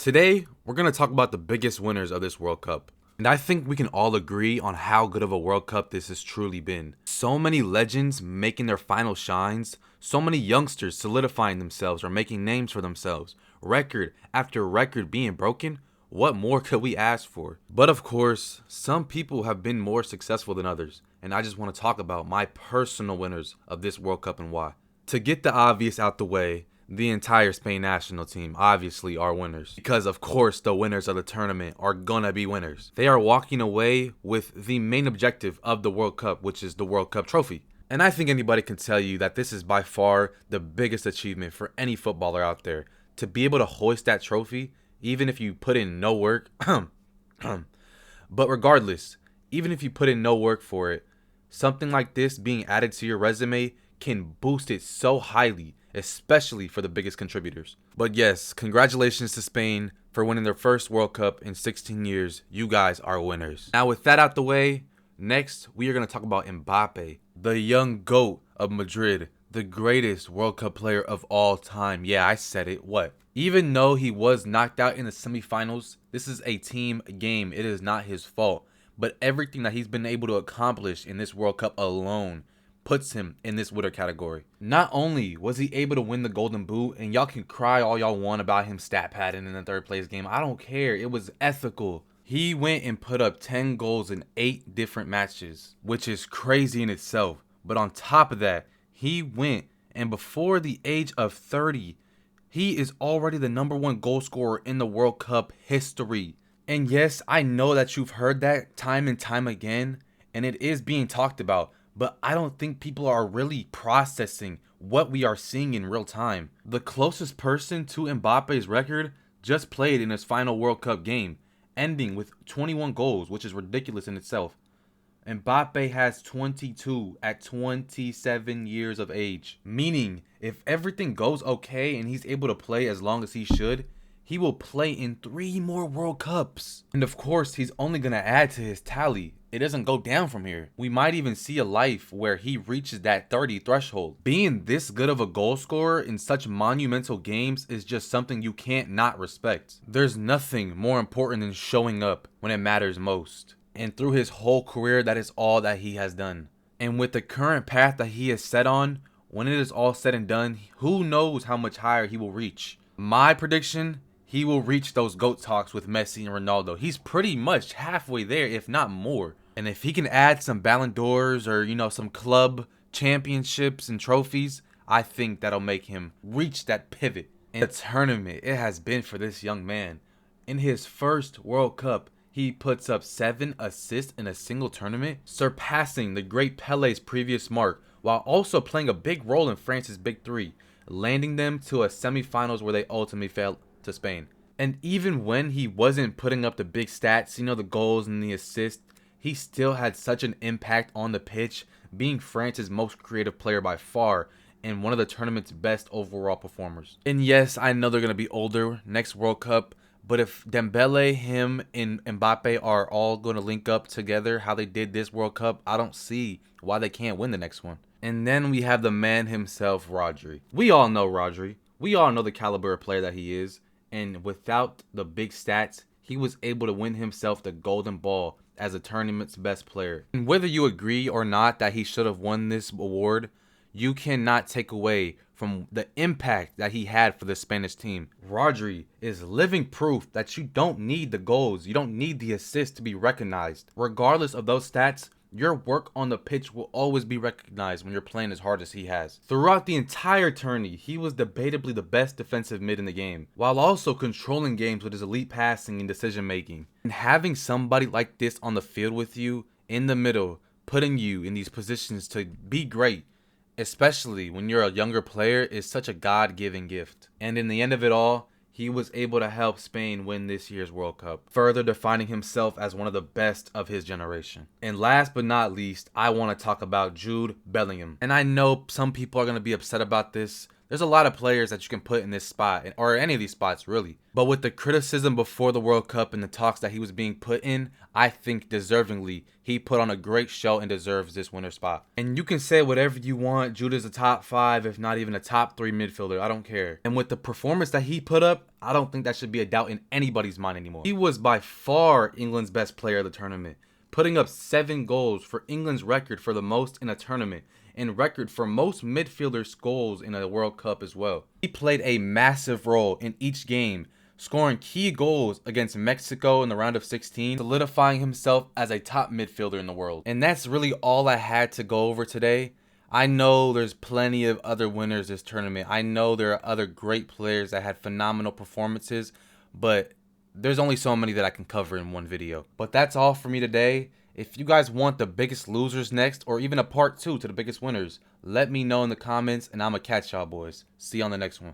Today, we're going to talk about the biggest winners of this World Cup. And I think we can all agree on how good of a World Cup this has truly been. So many legends making their final shines, so many youngsters solidifying themselves or making names for themselves, record after record being broken. What more could we ask for? But of course, some people have been more successful than others, and I just want to talk about my personal winners of this World Cup and why. To get the obvious out the way, the entire Spain national team obviously are winners, because of course the winners of the tournament are gonna be winners. They are walking away with the main objective of the World Cup, which is the World Cup trophy. And I think anybody can tell you that this is by far the biggest achievement for any footballer out there. To be able to hoist that trophy, even if you put in no work, but regardless, even if you put in no work for it, something like this being added to your resume can boost it so highly, especially for the biggest contributors. But yes, congratulations to Spain for winning their first World Cup in 16 years. You guys are winners. Now with that out the way, next we are going to talk about Mbappe, the young GOAT of Madrid, the greatest World Cup player of all time. Yeah, I said it. What? Even though he was knocked out in the semifinals, this is a team game. It is not his fault. But everything that he's been able to accomplish in this World Cup alone puts him in this winner category. Not only was he able to win the Golden Boot, and y'all can cry all y'all want about him stat padding in the third place game. I don't care. It was ethical. He went and put up 10 goals in 8 different matches, which is crazy in itself. But on top of that, he went, and before the age of 30, he is already the #1 goal scorer in the World Cup history. And yes, I know that you've heard that time and time again, and it is being talked about, but I don't think people are really processing what we are seeing in real time. The closest person to Mbappe's record just played in his final World Cup game, ending with 21 goals, which is ridiculous in itself. Mbappe has 22 at 27 years of age, meaning if everything goes okay and he's able to play as long as he should, he will play in 3 more World Cups. And of course, he's only going to add to his tally. It doesn't go down from here. We might even see a life where he reaches that 30 threshold. Being this good of a goal scorer in such monumental games is just something you can't not respect. There's nothing more important than showing up when it matters most. And through his whole career, that is all that he has done. And with the current path that he is set on, when it is all said and done, who knows how much higher he will reach. My prediction, he will reach those GOAT talks with Messi and Ronaldo. He's pretty much halfway there, if not more. And if he can add some Ballon d'Ors or, some club championships and trophies, I think that'll make him reach that pivot. And the tournament it has been for this young man. In his first World Cup, he puts up 7 assists in a single tournament, surpassing the great Pele's previous mark, while also playing a big role in France's Big Three, landing them to a semifinals where they ultimately fell to Spain. And even when he wasn't putting up the big stats, the goals and the assists, he still had such an impact on the pitch, being France's most creative player by far and one of the tournament's best overall performers. And yes, I know they're going to be older next World Cup, but if Dembele, him, and Mbappe are all going to link up together how they did this World Cup, I don't see why they can't win the next one. And then we have the man himself, Rodri. We all know Rodri. We all know the caliber of player that he is. And without the big stats, he was able to win himself the Golden Ball as a tournament's best player. And whether you agree or not that he should have won this award, you cannot take away from the impact that he had for the Spanish team. Rodri is living proof that you don't need the goals, you don't need the assists to be recognized. Regardless of those stats, your work on the pitch will always be recognized when you're playing as hard as he has. Throughout the entire tourney, he was debatably the best defensive mid in the game, while also controlling games with his elite passing and decision making. And having somebody like this on the field with you, in the middle, putting you in these positions to be great, especially when you're a younger player, is such a God-given gift. And in the end of it all, he was able to help Spain win this year's World Cup, further defining himself as one of the best of his generation. And last but not least, I want to talk about Jude Bellingham. And I know some people are going to be upset about this, There's a lot of players that you can put in this spot, or any of these spots really. But with the criticism before the World Cup and the talks that he was being put in, I think deservingly he put on a great show and deserves this winner spot. And you can say whatever you want, Jude's a top 5, if not even a top 3 midfielder, I don't care. And with the performance that he put up, I don't think that should be a doubt in anybody's mind anymore. He was by far England's best player of the tournament, putting up 7 goals for England's record for the most in a tournament, and record for most midfielders' goals in a World Cup as well. He played a massive role in each game, scoring key goals against Mexico in the round of 16, solidifying himself as a top midfielder in the world. And that's really all I had to go over today. I know there's plenty of other winners this tournament. I know there are other great players that had phenomenal performances, but there's only so many that I can cover in one video. But that's all for me today. If you guys want the biggest losers next, or even a part 2 to the biggest winners, let me know in the comments, and I'm gonna catch y'all boys. See you on the next one.